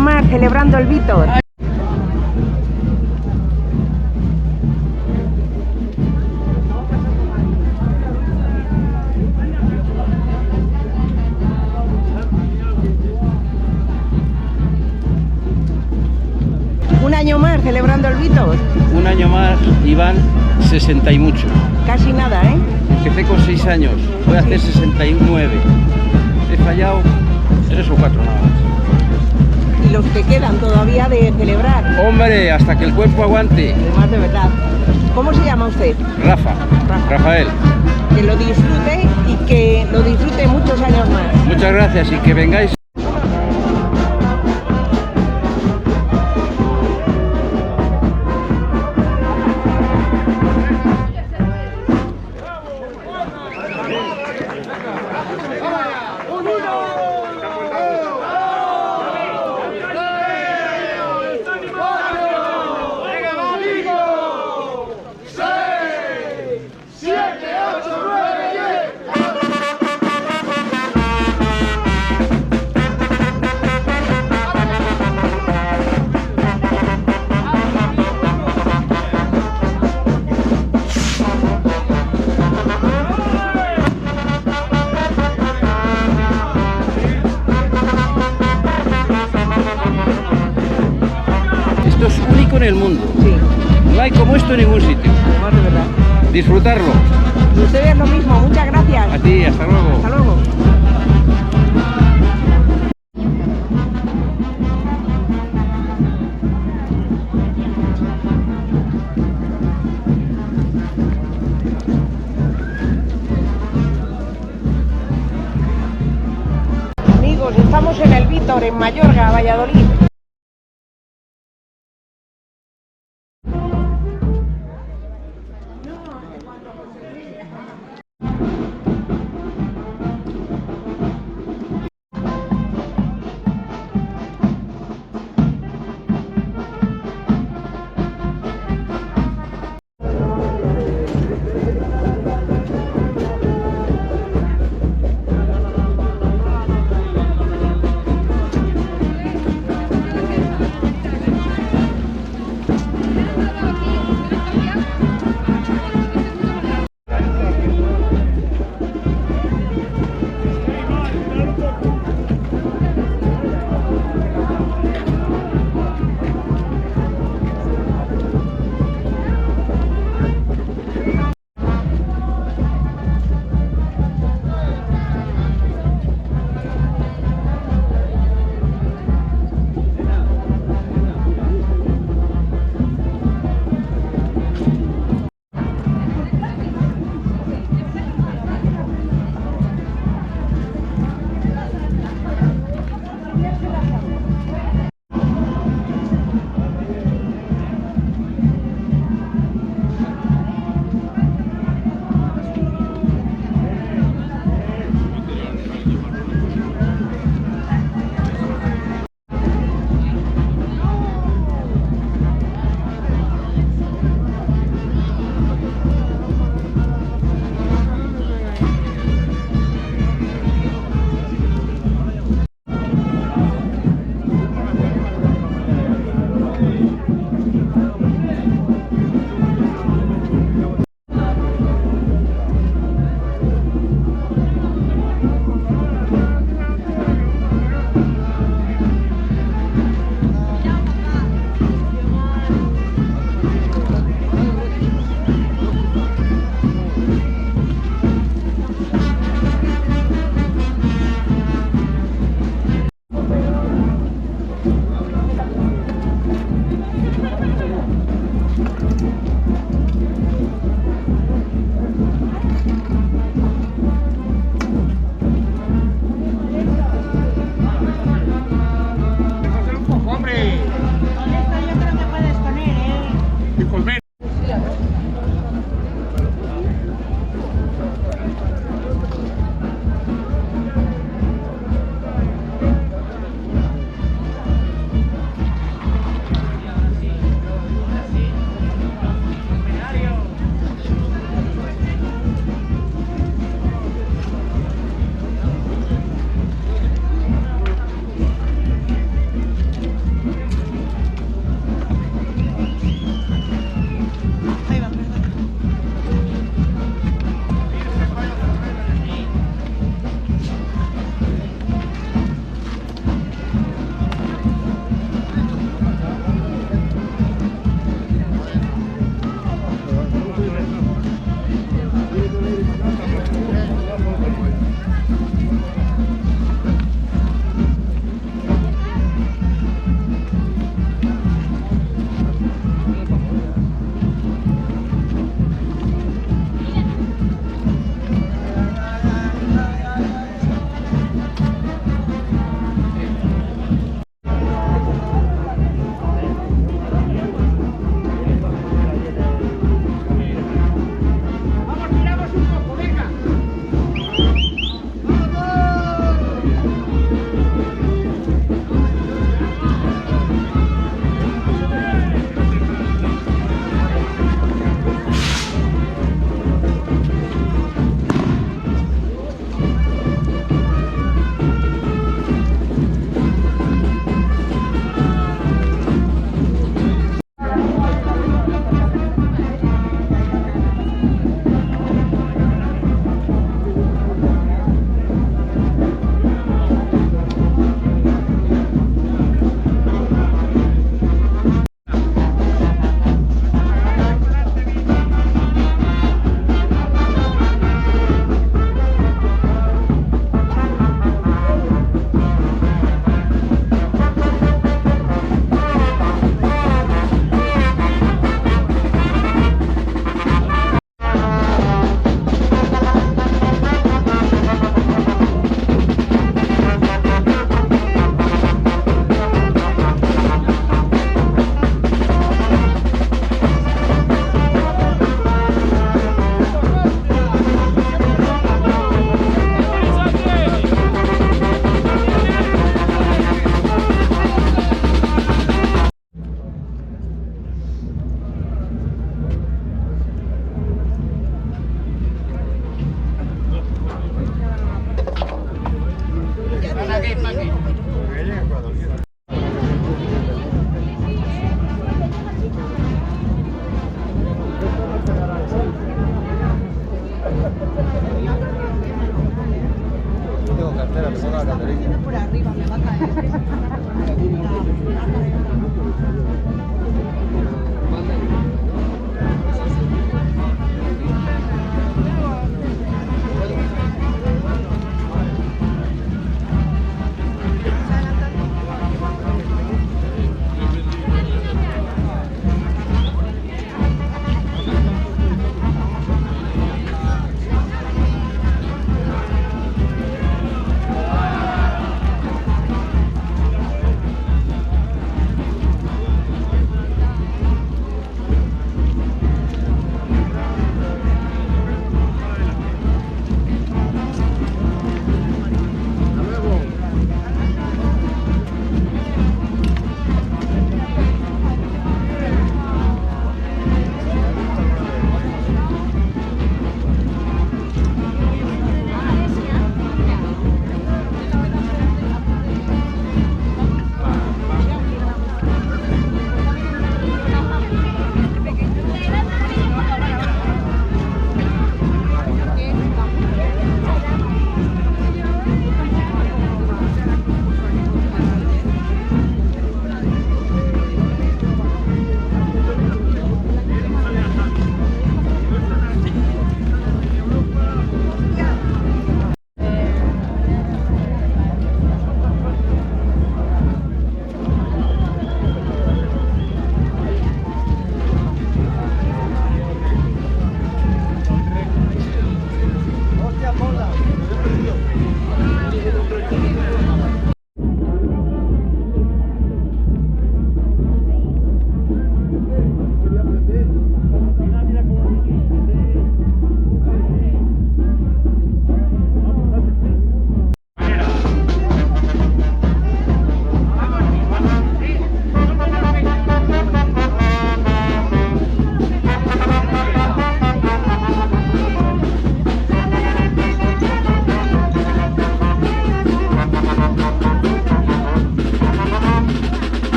año más celebrando el Vítor. Un año más celebrando el Vítor. Un año más y van 60 y mucho. Casi nada, ¿eh? Empecé con 6 años, voy a hacer 69. He fallado 3 o 4 nada más. Y los que quedan todavía de celebrar. Hombre, hasta que el cuerpo aguante. Además, de verdad. ¿Cómo se llama usted? Rafa, Rafael. Que lo disfrute y que lo disfrute muchos años más. Muchas gracias y que vengáis. Esto es único en el mundo. Sí, No hay como esto en ningún sitio. además, de verdad. Disfrutarlo. Y ustedes lo mismo. Muchas gracias. A ti, hasta luego. Hasta luego. Amigos, estamos en el Vítor, en Mayorga, Valladolid. Tengo cartera, te pongo la carterita. Por arriba me va a caer. Manda.